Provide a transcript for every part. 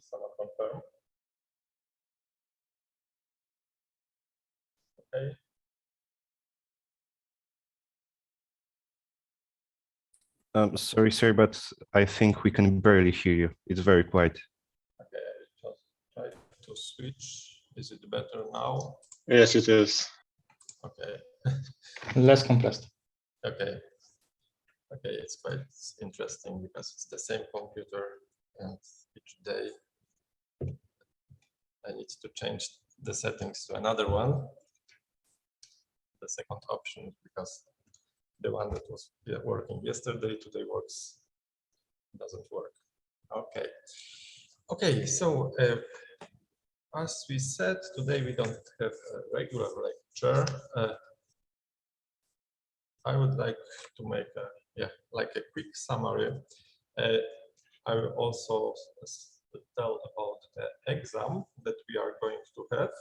someone confirm? Okay. Sorry, sir, but I think we can barely hear you. It's very quiet. Okay, I just try to switch. Is it better now? Yes, it is. Okay. Less compressed. Okay. Okay, it's quite interesting because it's the same computer and each day I need to change the settings to another one. The second option, because the one that was working yesterday today doesn't work. Okay. Okay, so as we said, today we don't have a regular lecture. I would like to make a quick summary. I will also tell about the exam that we are going to have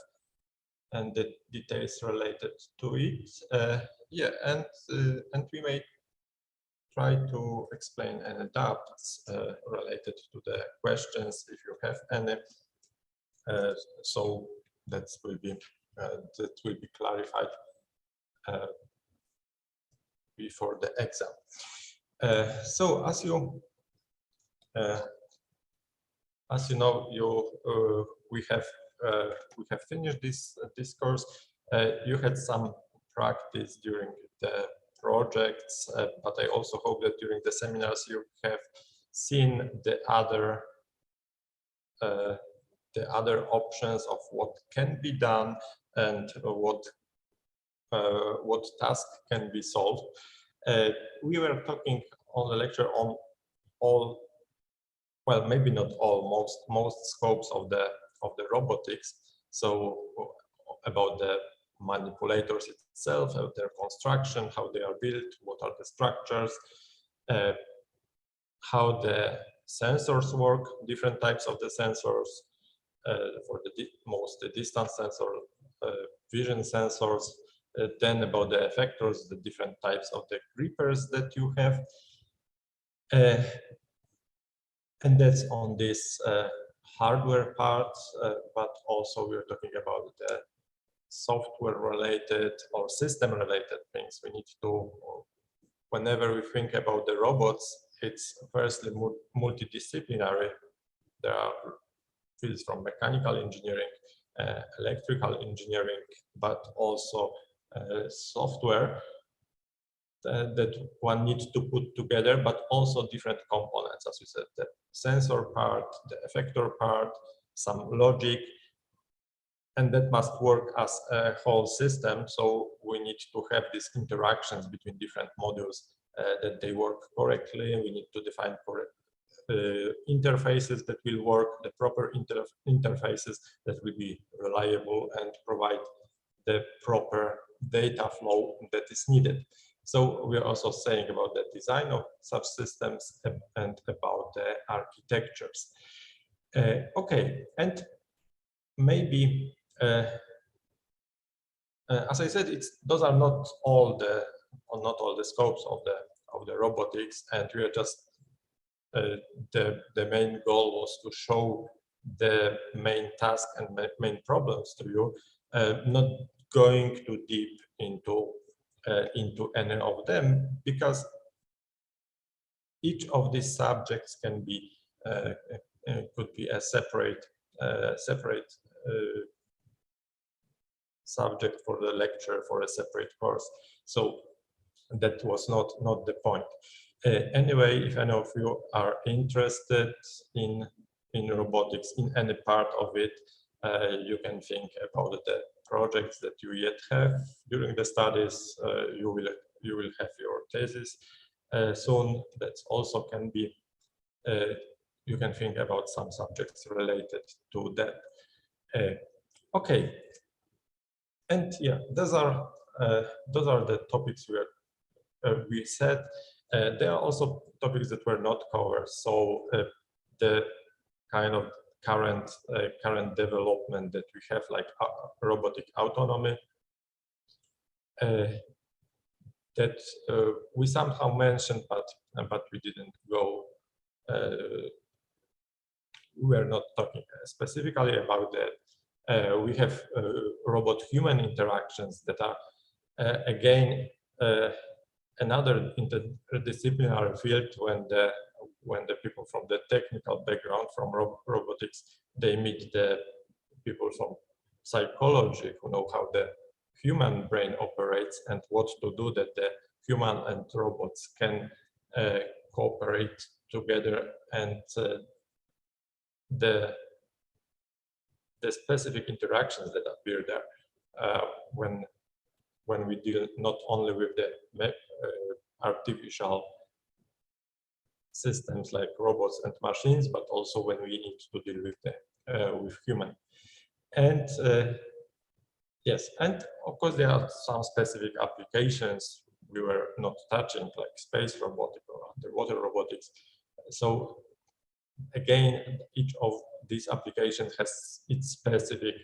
and the details related to it. And we may try to explain any doubts related to the questions if you have any. So that will be clarified before the exam. So as you know, we have finished this course. You had some practice during the projects, but I also hope that during the seminars you have seen the other options of what can be done and what task can be solved. We were talking on the lecture on all, well, maybe not all, most scopes of the robotics. So about the manipulators itself, their construction, how they are built, what are the structures, how the sensors work, different types of the sensors, for the distance sensor, vision sensors, then about the effectors, the different types of the grippers that you have. And that's on this hardware part, but also we're talking about the software related or system related things. We need to, whenever we think about the robots, it's firstly multidisciplinary. There are fields from mechanical engineering, electrical engineering, but also software that one needs to put together, but also different components, as we said, the sensor part, the effector part, some logic, and that must work as a whole system. So we need to have these interactions between different modules that they work correctly. We need to define correct interfaces that will work, the proper interfaces that will be reliable and provide the proper data flow that is needed. So we are also saying about the design of subsystems and about the architectures. Okay, and maybe, as I said, those are not all the scopes of the robotics, and we are just the main goal was to show the main task and main problems to you, not going too deep into any of them, because each of these subjects can be could be a separate subject for the lecture, for a separate course. So that was not the point. Anyway, if any of you are interested in robotics, in any part of it, you can think about the projects that you yet have during the studies. You will have your thesis soon. That also can be. You can think about some subjects related to that. Okay, and yeah, those are the topics we said. There are also topics that were not covered. So the kind of current development that we have, like robotic autonomy, that we somehow mentioned, but we didn't go we are not talking specifically about that. We have robot-human interactions that are again another interdisciplinary field when the people from the technical background from robotics, they meet the people from psychology who know how the human brain operates and what to do that the human and robots can cooperate together, and the specific interactions that appear there when we deal not only with the artificial systems like robots and machines, but also when we need to deal with the with human. And yes, and of course there are some specific applications we were not touching, like space robotics or underwater robotics. So again, each of these applications has its specific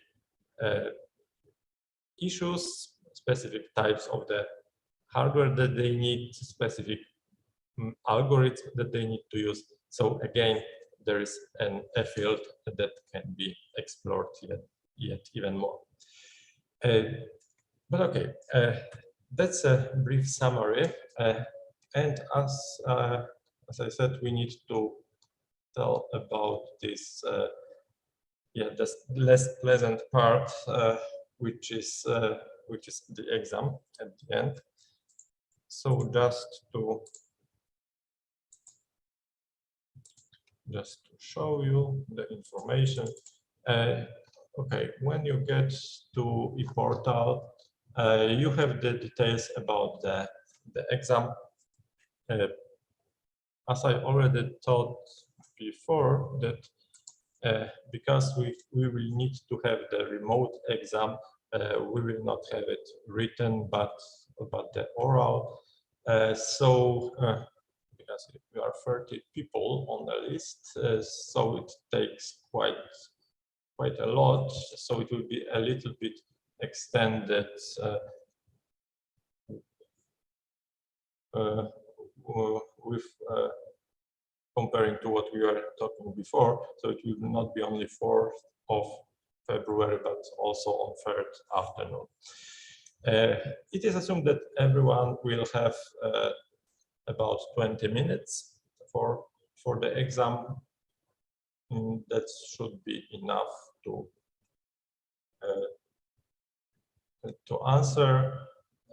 issues, specific types of the hardware that they need, specific algorithms that they need to use. So again, there is a field that can be explored yet even more. But okay, that's a brief summary. And as I said, we need to tell about this, this less pleasant part, which is the exam at the end. So just to show you the information. Okay, when you get to ePortal, you have the details about the exam. As I already told before, that because we will need to have the remote exam, we will not have it written, but the oral. Because we are 30 people on the list, so it takes quite a lot. So it will be a little bit extended with comparing to what we were talking before. So it will not be only 4th of February, but also on 3rd afternoon. It is assumed that everyone will have about 20 minutes for the exam. That should be enough to answer.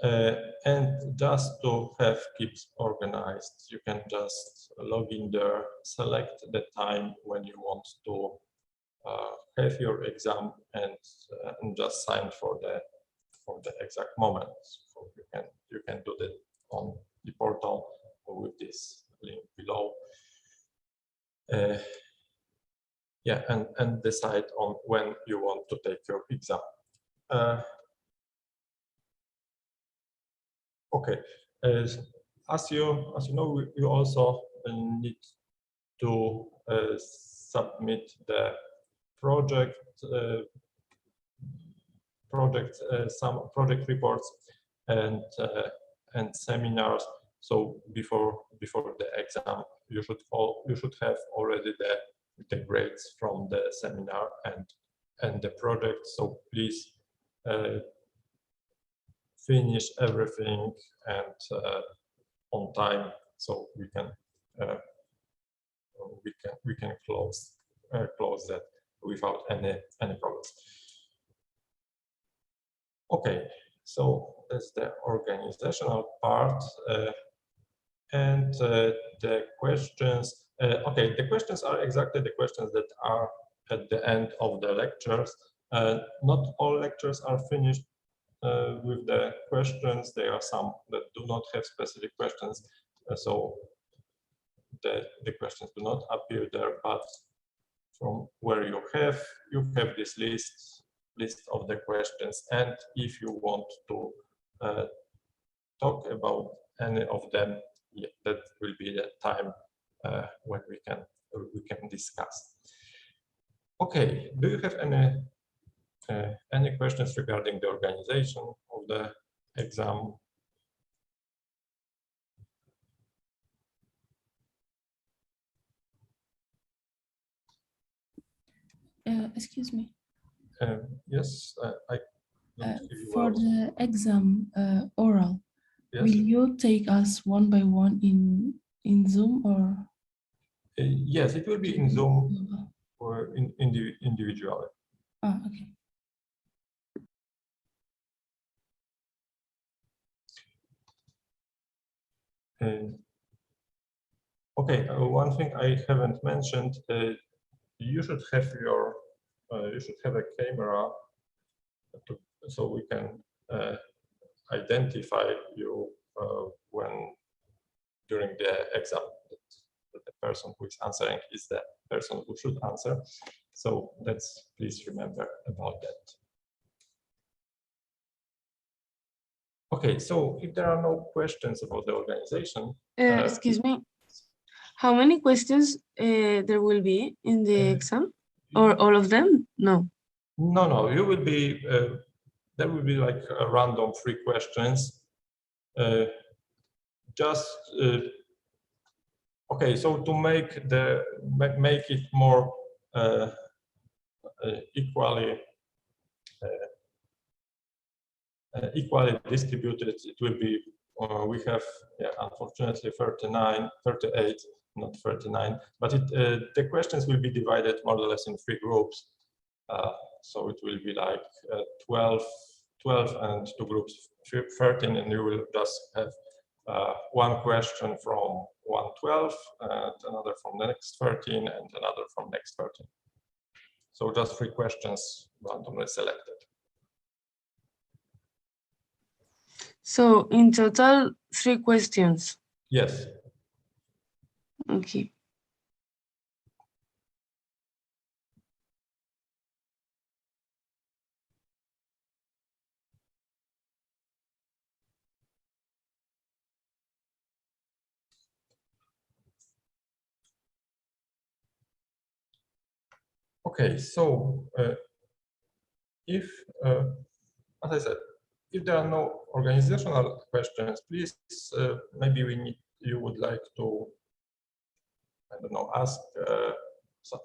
And just to keep organized, you can just log in there, select the time when you want to have your exam, and just sign for the exact moment. So you can do that on the portal with this link below. Yeah, and decide on when you want to take your exam. Okay, as you know, you also need to submit the some project reports and seminars. So before the exam, you should have already the grades from the seminar and the project. So please finish everything and on time, so we can close that without any problems. Okay, so that's the organizational part, and the questions. Okay, the questions are exactly the questions that are at the end of the lectures. Not all lectures are finished with the questions. There are some that do not have specific questions, so the questions do not appear there. But from where you have this list of the questions, and if you want to talk about any of them, yeah, that will be the time when we can discuss. Okay, do you have any questions regarding the organization of the exam? Excuse me. Yes, I don't hear you For well. the exam oral, Yes. will you take us one by one in Zoom or? Yes, it will be in Zoom or individually. Ah, okay. Okay, one thing I haven't mentioned, you should have a camera so we can identify you when during the exam that the person who is answering is the person who should answer. So let's please remember about that. Okay, so if there are no questions about the organization. Excuse me, how many questions there will be in the exam? Or all of them? No. No, you will be, there will be like a random 3 questions. Okay, so to make it more equally distributed, it will be, we have, yeah, unfortunately 38, not 39, but the questions will be divided more or less in 3 groups. So it will be like 12 and 2 groups, 13, and you will just have one question from 112 and another from the next 13 and another from next 13. So just 3 questions randomly selected. So in total, 3 questions. Yes. Okay. Okay, so if, as I said, if there are no organizational questions, please, maybe you would like to, I don't know, ask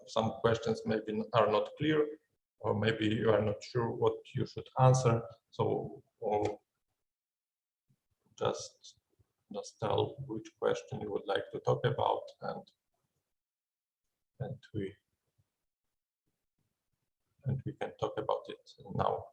some questions maybe are not clear, or maybe you are not sure what you should answer. So just tell which question you would like to talk about, and we can talk about it now.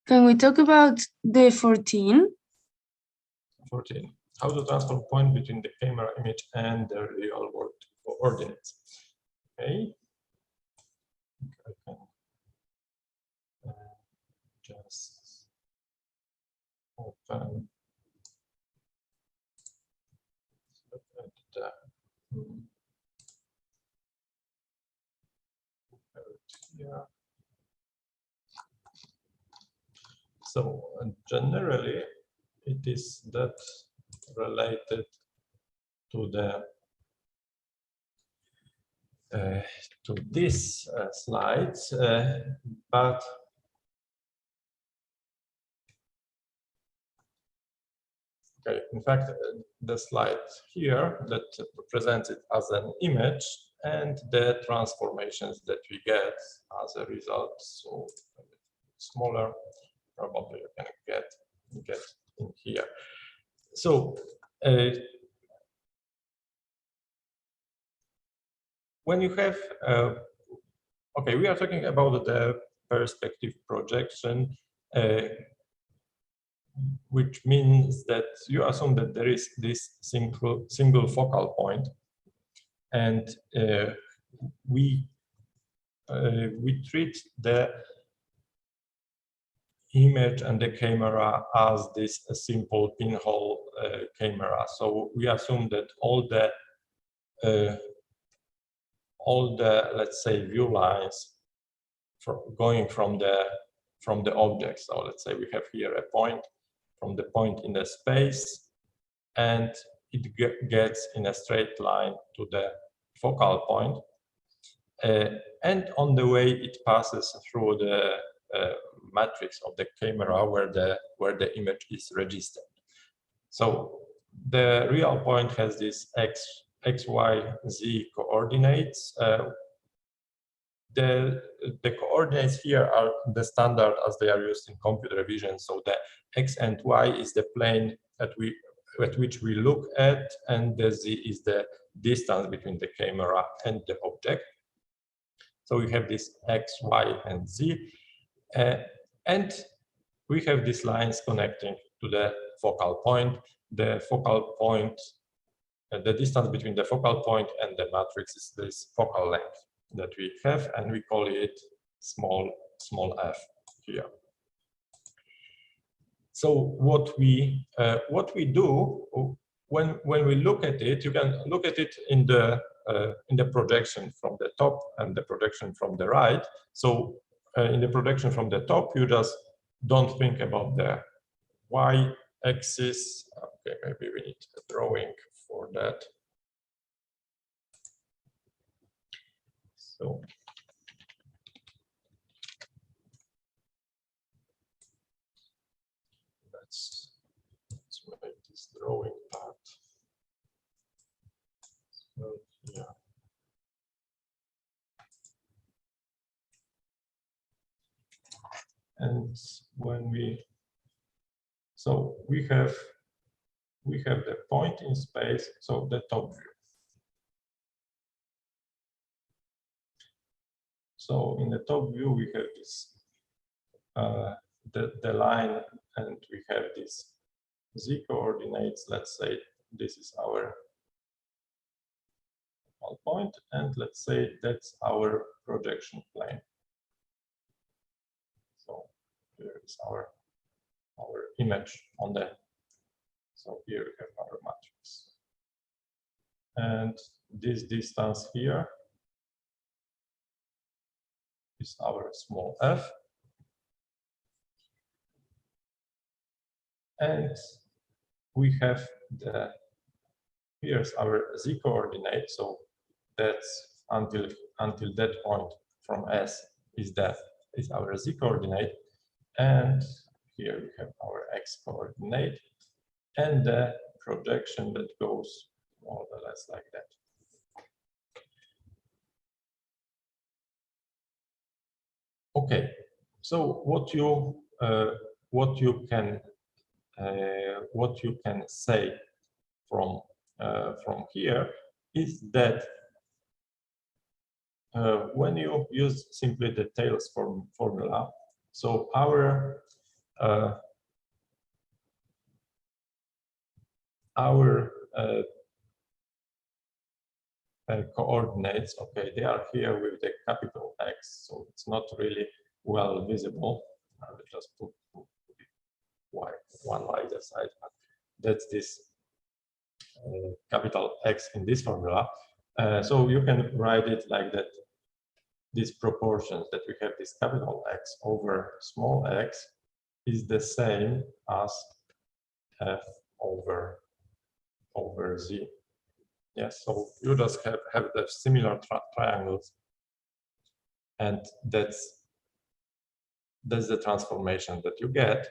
Can we talk about the 14? 14. How to transfer point between the camera image and the real world coordinates. Okay. I can just open. Look at the here. So generally, it is that related to the to this slide, but okay, in fact, the slide here that presents it as an image and the transformations that we get as a result. So smaller, probably you can get in here. So when you have, okay, we are talking about the perspective projection, which means that you assume that there is this single focal point, and we treat the image and the camera as this simple pinhole camera. So we assume that all the let's say view lines going from the object. So let's say we have here a point from the point in the space, and it gets in a straight line to the focal point. And on the way it passes through the matrix of the camera where the image is registered. So the real point has this x, y, z coordinates. The coordinates here are the standard as they are used in computer vision. So the x and y is the plane at which we look at, and the z is the distance between the camera and the object. So we have this x, y, and z, and we have these lines connecting to the focal point. The focal point, the distance between the focal point and the matrix is this focal length that we have, and we call it small f here. So what we do when we look at it, you can look at it in the projection from the top and the projection from the right. So in the projection from the top, you just don't think about the y-axis. Okay, maybe we need a drawing for that. So let's make this drawing part. So, yeah. And when we have the point in space, so the top view. So in the top view, we have this the line, and we have these z coordinates. Let's say this is our point, and let's say that's our projection plane. So here is our image on the. So here we have our matrix, and this distance here is our small f, and we have here's our z coordinate. So that's until that point from S is our z coordinate, and here we have our x coordinate, and the projection that goes more or less like that. Okay, so what you can say from here is that when you use simply the Taylor's formula, so our coordinates, okay, they are here with the capital X, so it's not really well visible. I will just put one either side. That's this capital X in this formula. So you can write it like that. These proportions that we have, this capital X over small x, is the same as f over z. Yes, so you just have the similar triangles, and that's the transformation that you get.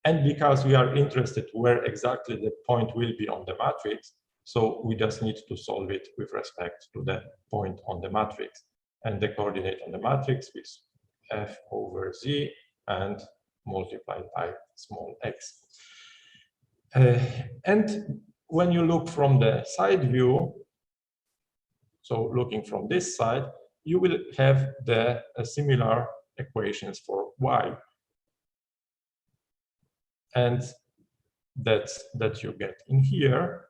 And because we are interested where exactly the point will be on the matrix, so we just need to solve it with respect to the point on the matrix, and the coordinate on the matrix is f over z and multiplied by small x. And when you look from the side view, so looking from this side, you will have the similar equations for y, and that you get in here.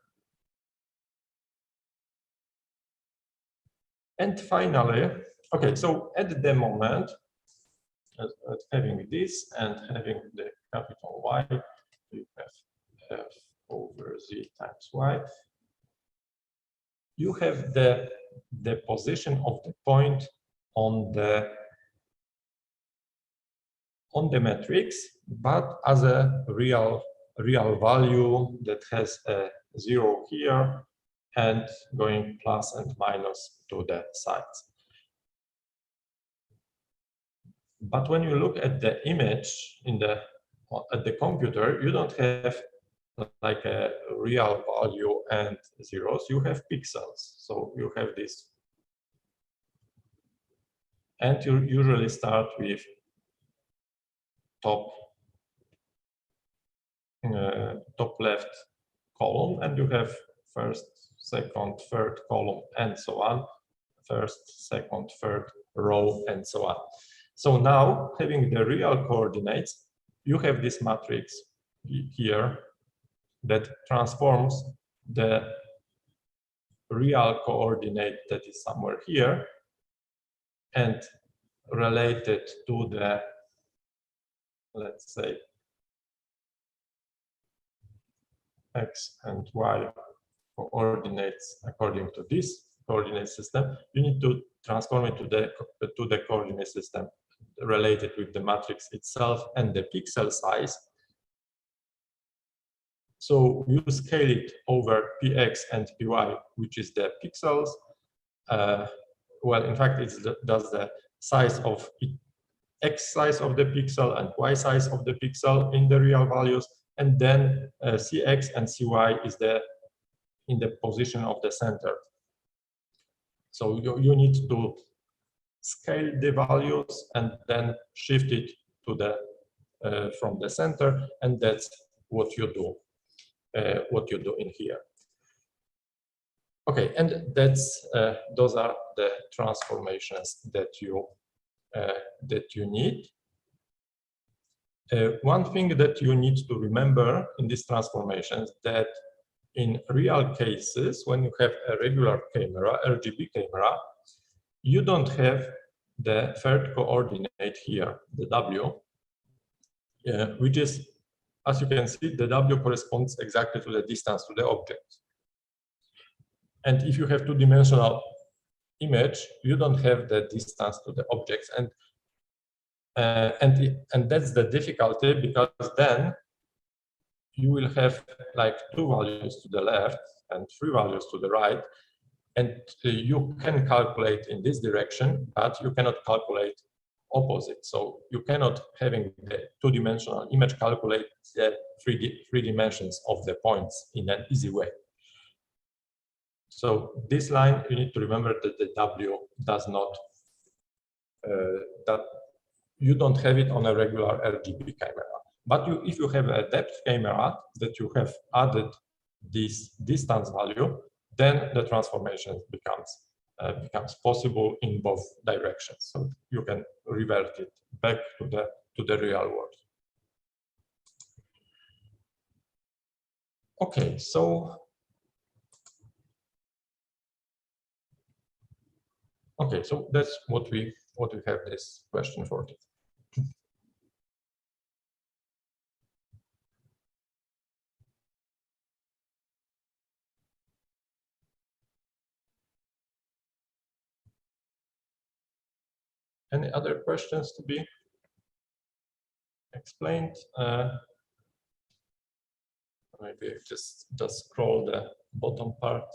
And finally, okay, so at the moment, at having this and having the capital Y, you have times y, you have the position of the point on the matrix, but as a real value that has a 0 here and going plus and minus to the sides. But when you look at the image at the computer, you don't have like a real value and zeros, you have pixels. So you have this. And you usually start with top left column, and you have first, second, third column, and so on. First, second, third row, and so on. So now, having the real coordinates, you have this matrix here that transforms the real coordinate that is somewhere here and related to the, let's say, x and y coordinates according to this coordinate system. You need to transform it to the coordinate system related with the matrix itself and the pixel size. So you scale it over px and py, which is the pixels. Well, in fact, it does the size of x size of the pixel and y size of the pixel in the real values, and then cx and cy is in the position of the center. So you need to scale the values and then shift it to the from the center, and that's what you do. What you do in here. Okay, and that's those are the transformations that you need. One thing that you need to remember in these transformations, that in real cases, when you have a regular camera, RGB camera, you don't have the third coordinate here, the W, which is, as you can see, the W corresponds exactly to the distance to the object. And if you have two-dimensional image, you don't have the distance to the objects, and that's the difficulty, because then you will have like 2 values to the left and 3 values to the right, and you can calculate in this direction, but you cannot calculate opposite. So you cannot, having the two-dimensional image, calculate the three dimensions of the points in an easy way. So this line, you need to remember that the W does not, that you don't have it on a regular RGB camera. But if you have a depth camera that you have added this distance value, then the transformation becomes possible in both directions. So you can revert it back to the real world. Okay, so that's what we have this question for. Any other questions to be explained? Maybe just scroll the bottom part,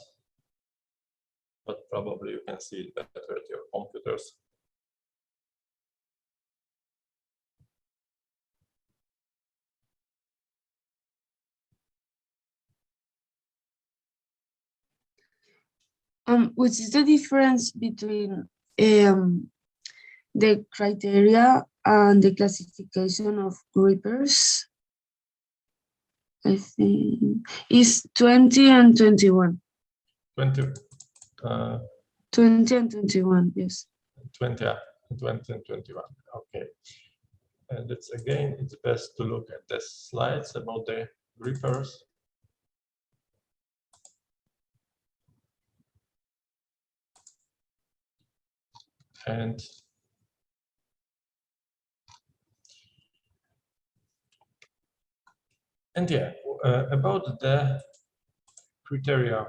but probably you can see it better at your computers. Which is the difference between the criteria and the classification of grippers? I think is 20 and 21. 20. 20 and 21, yes. 20 and 21. Okay. And it's again, it's best to look at the slides about the grippers. And yeah, about the criteria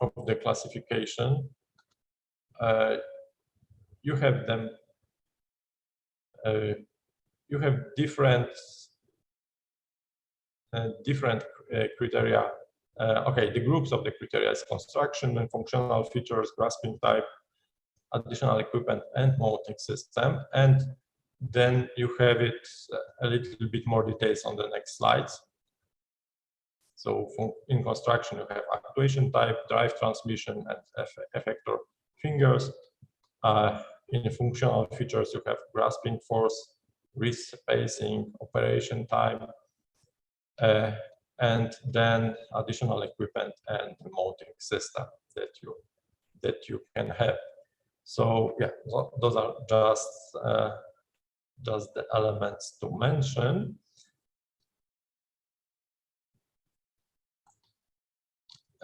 of the classification. You have them. You have different criteria. Okay, the groups of the criteria is construction and functional features, grasping type, additional equipment, and mounting system. And then you have it a little bit more details on the next slides. So in construction, you have actuation type, drive transmission, and effector fingers. In functional features, you have grasping force, wrist spacing, operation time, and then additional equipment and mounting system that you can have. So yeah, those are just the elements to mention.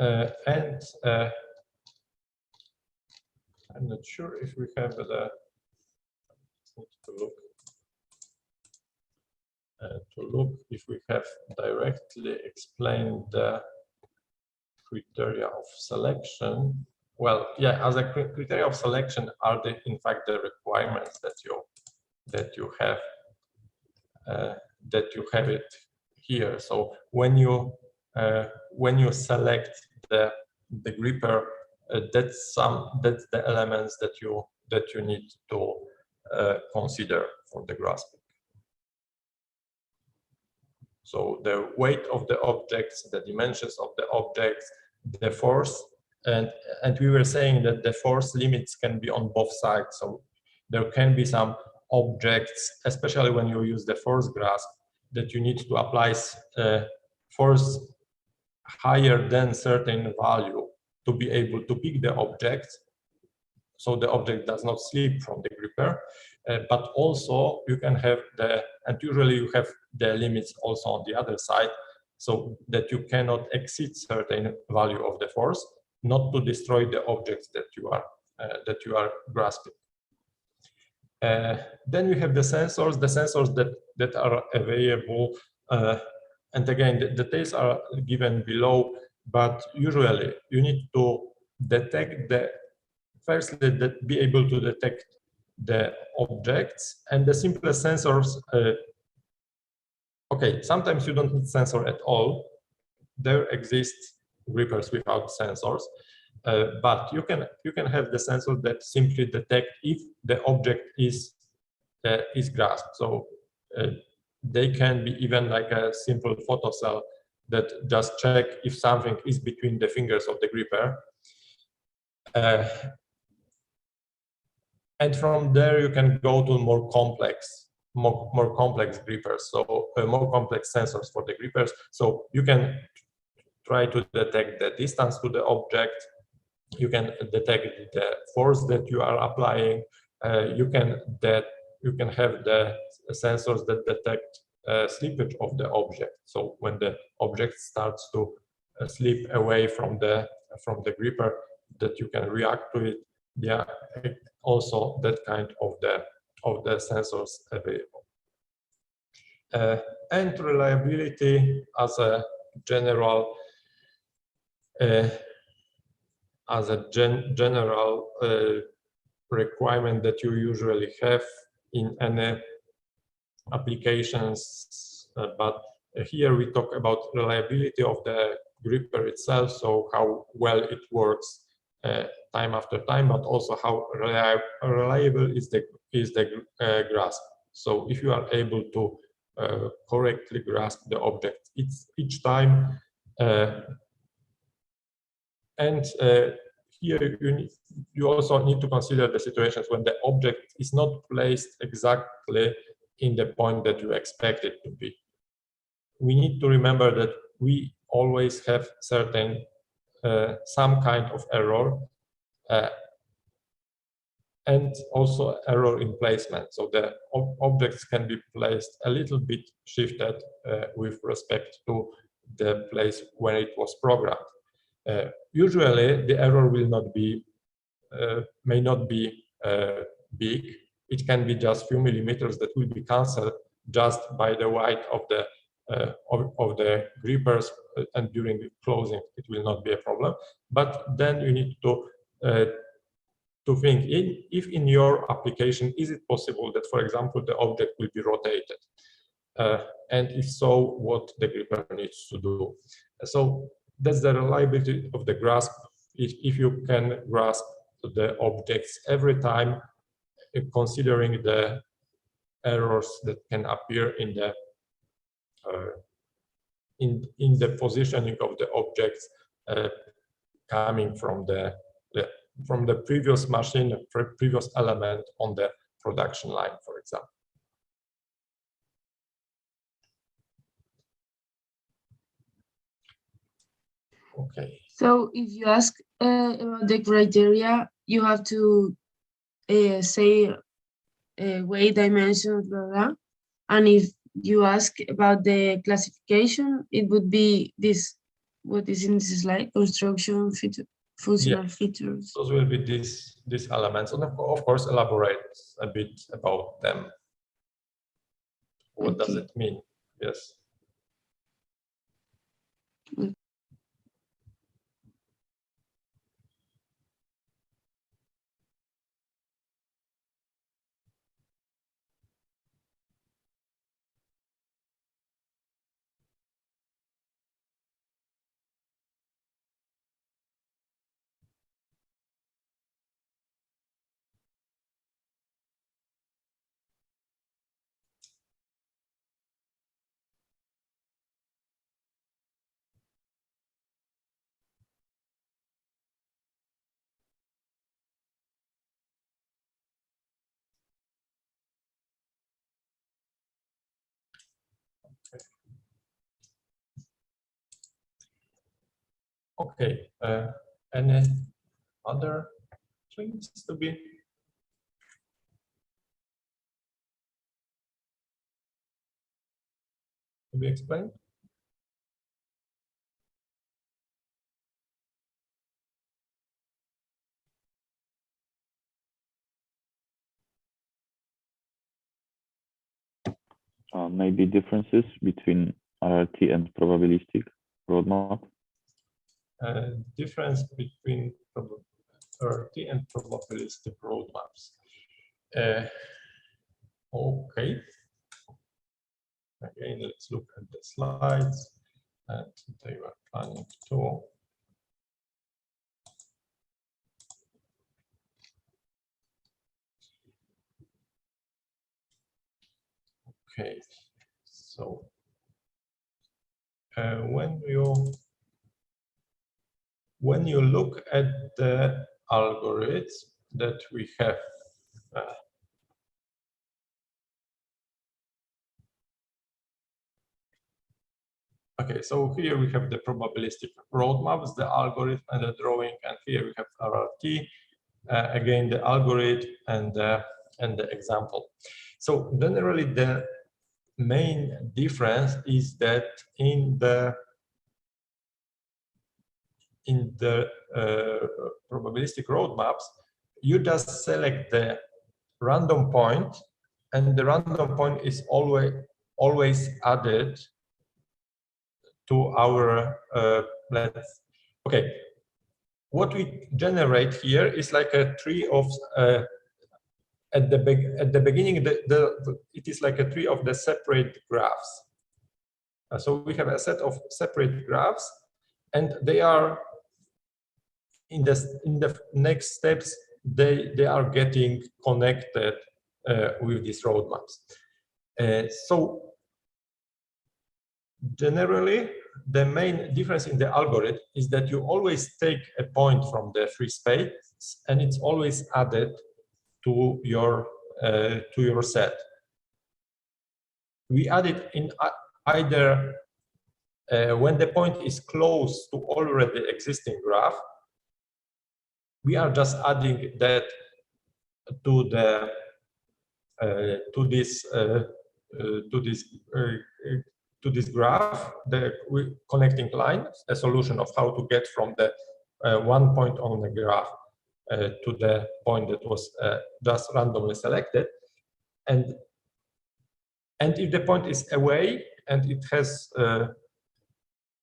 I'm not sure if we have the to look if we have directly explained the criteria of selection. Well, yeah, as a criteria of selection are in fact the requirements that you have it here. So when you select the gripper, that's the elements that you need to consider for the grasping. So the weight of the objects, the dimensions of the objects, the force, and we were saying that the force limits can be on both sides. So there can be some objects, especially when you use the force grasp, that you need to apply force higher than certain value to be able to pick the object, so the object does not slip from the gripper. But also you can have and usually you have the limits also on the other side, so that you cannot exceed certain value of the force, not to destroy the objects that you are grasping. Then we have the sensors that are available, and again the details are given below, but usually you need to detect firstly be able to detect the objects, and the simplest sensors. Okay, sometimes you don't need sensor at all. There exist grippers without sensors, but you can have the sensor that simply detect if the object is grasped. So they can be even like a simple photocell that just check if something is between the fingers of the gripper. And from there you can go to more complex grippers, so more complex sensors for the grippers. So you can try to detect the distance to the object, you can detect the force that you are applying, you can have the sensors that detect slippage of the object. So when the object starts to slip away from the gripper, that you can react to it. Yeah, also that kind of the sensors available. And reliability as a general requirement that you usually have in any applications, but here we talk about reliability of the gripper itself, so how well it works time after time, but also how reliable is the grasp. So if you are able to correctly grasp the object each time, and here you also need to consider the situations when the object is not placed exactly in the point that you expect it to be. We need to remember that we always have certain some kind of error, and also error in placement. So the objects can be placed a little bit shifted with respect to the place when it was programmed. Usually the error will not be, may not be big. It can be just few millimeters that will be cancelled just by the weight of of the grippers, and during the closing it will not be a problem. But then you need to think if in your application is it possible that, for example, the object will be rotated, and if so, what the gripper needs to do. So that's the reliability of the grasp. If you can grasp the objects every time, considering the errors that can appear in the in the positioning of the objects coming from the previous machine, previous element on the production line, for example. Okay. So if you ask about the criteria, you have to say weight, dimensions, blah, blah. And if you ask about the classification, it would be this, what is in this slide, construction, feature, functional features. Those will be these elements, and of course elaborate a bit about them. What does it mean? Yes. Okay. Any other things to be explained? Maybe differences between RRT and probabilistic roadmap. Difference between RRT and probabilistic roadmaps. Okay. Again, let's look at the slides, and they were planning to. Okay, so when you look at the algorithms that we have, okay, so here we have the probabilistic roadmaps, the algorithm and the drawing, and here we have RRT, again the algorithm and the example. So generally the main difference is that in the probabilistic roadmaps, you just select the random point, and the random point is always added to our okay. What we generate here is like a tree of at the beginning, it is like a tree of the separate graphs. So we have a set of separate graphs, and they are in the next steps. They are getting connected with these roadmaps. So generally, the main difference in the algorithm is that you always take a point from the free space, and it's always added to your set. We add it in either when the point is close to already existing graph. We are just adding that to the to this graph, the connecting line, a solution of how to get from the one point on the graph to the point that was just randomly selected, and if the point is away, and it has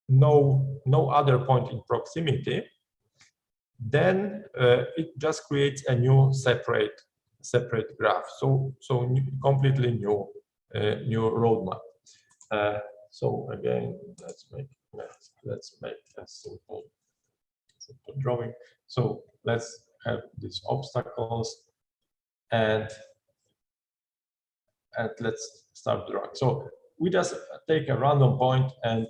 no other point in proximity, then it just creates a new separate graph. So completely new roadmap. So again, let's make a simple drawing. So let's have these obstacles, and let's start drawing. So we just take a random point and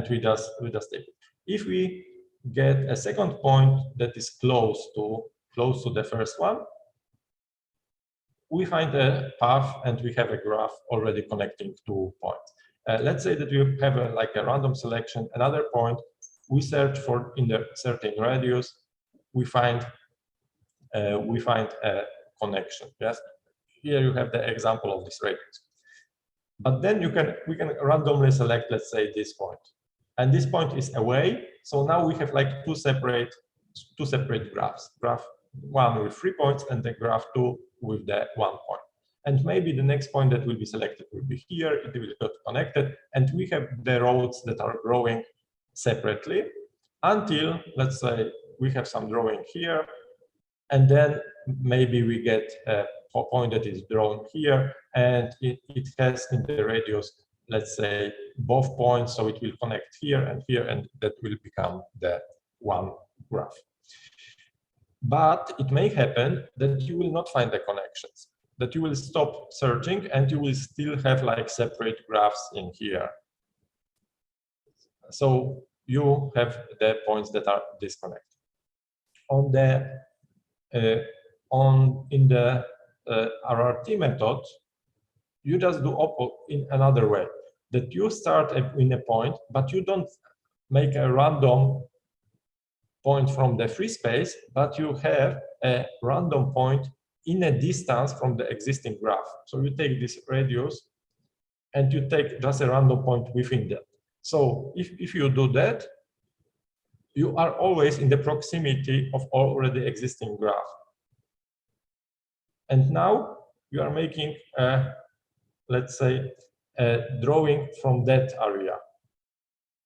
we just take it. If we get a second point that is close to the first one, we find a path and we have a graph already connecting 2 points. Let's say that we have like a random selection, another point, we search for in the certain radius, we find a connection. Yes, here you have the example of this radius. But then we can randomly select, let's say, this point, and this point is away. So now we have like two separate graphs. Graph 1 with 3 points, and the graph 2 with the 1 point. And maybe the next point that will be selected will be here. It will get connected, and we have the roads that are growing separately until, let's say, we have some drawing here, and then maybe we get a point that is drawn here, and it has in the radius, let's say, both points, so it will connect here, and that will become the one graph. But it may happen that you will not find the connections, that you will stop searching, and you will still have like separate graphs in here. So you have the points that are disconnected. In the RRT method, you just do in another way, that you start in a point, but you don't make a random point from the free space, but you have a random point in a distance from the existing graph. So you take this radius and you take just a random point within that. So if you do that, you are always in the proximity of already existing graph. And now you are making, let's say, a drawing from that area.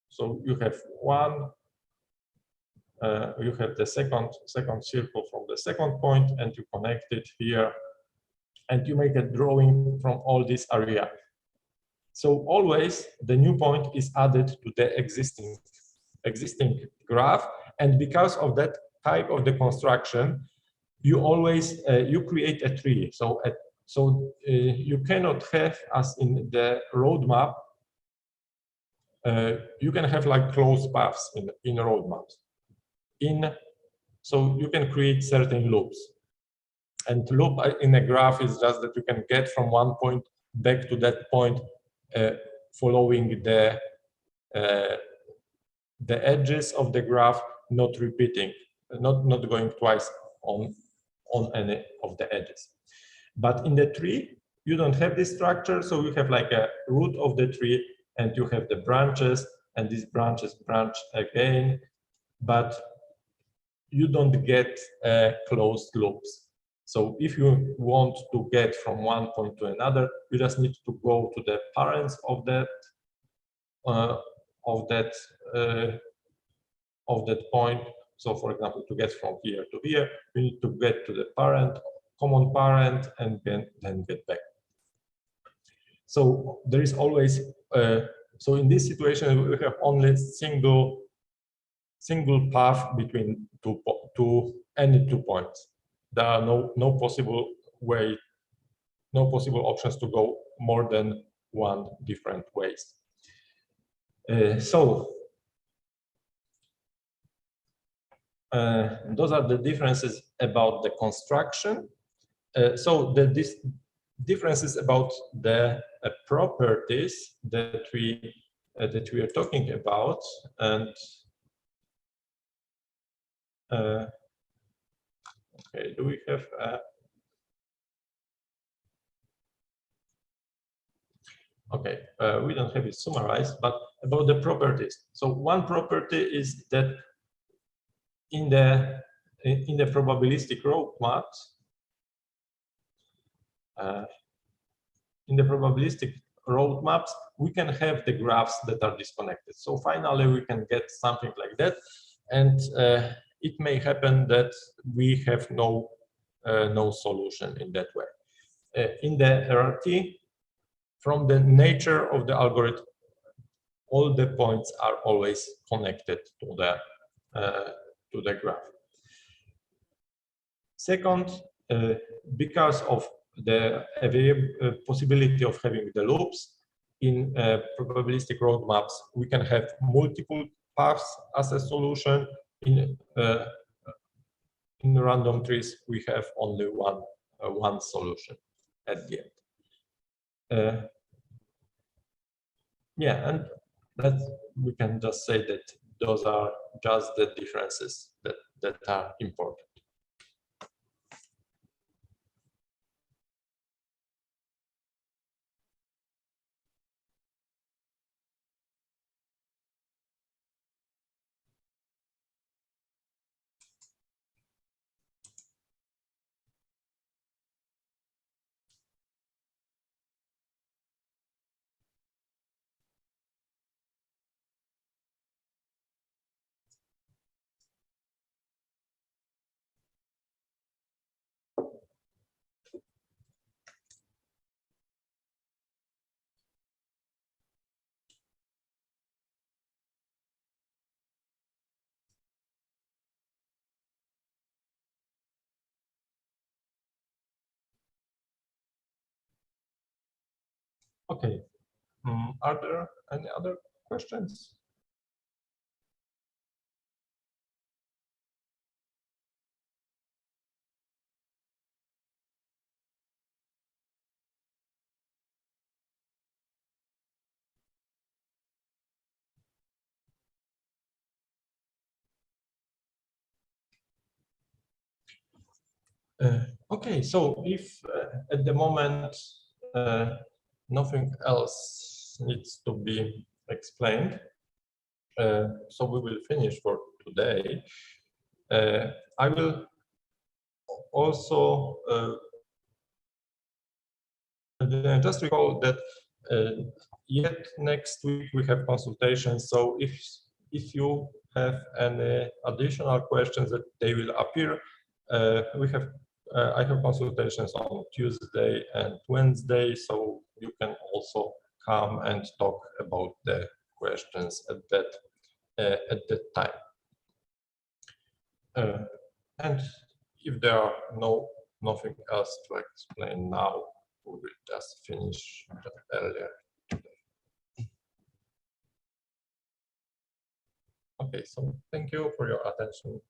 So you have one, you have the second circle from the second point, and you connect it here, and you make a drawing from all this area. So always the new point is added to the existing graph, and because of that type of the construction, you always you create a tree. So you cannot have, as in the roadmap, you can have like closed paths in roadmaps. So you can create certain loops, and loop in a graph is just that you can get from one point back to that point, following the edges of the graph, not repeating, not going twice on any of the edges. But in the tree, you don't have this structure, so you have like a root of the tree, and you have the branches, and these branches branch again, but you don't get closed loops. So if you want to get from one point to another, you just need to go to the parents of that point. So for example, to get from here to here, you need to get to the parent, common parent, and then get back. So there is always, so in this situation, we have only single path between any two points. There are no possible options to go more than one different ways. Those are the differences about the construction. So these differences about the properties that we are talking about, and okay, do we have okay, we don't have it summarized, but about the properties. So one property is that in the probabilistic roadmaps, we can have the graphs that are disconnected. So finally, we can get something like that. And it may happen that we have no solution in that way. In the RRT, from the nature of the algorithm, all the points are always connected to the graph. Second, because of the possibility of having the loops in probabilistic roadmaps, we can have multiple paths as a solution. In random trees, we have only one solution at the end. Yeah, and we can just say that those are just the differences that are important. Okay, are there any other questions? Okay, so if at the moment nothing else needs to be explained, so we will finish for today. I will also just recall that yet next week we have consultations. So if you have any additional questions that they will appear, I have consultations on Tuesday and Wednesday, so you can also come and talk about the questions at that time. And if there are nothing else to explain now, we will just finish earlier today. Okay, so thank you for your attention.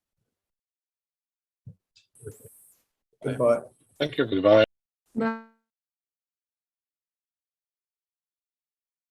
Goodbye. Thank you. Goodbye. Bye.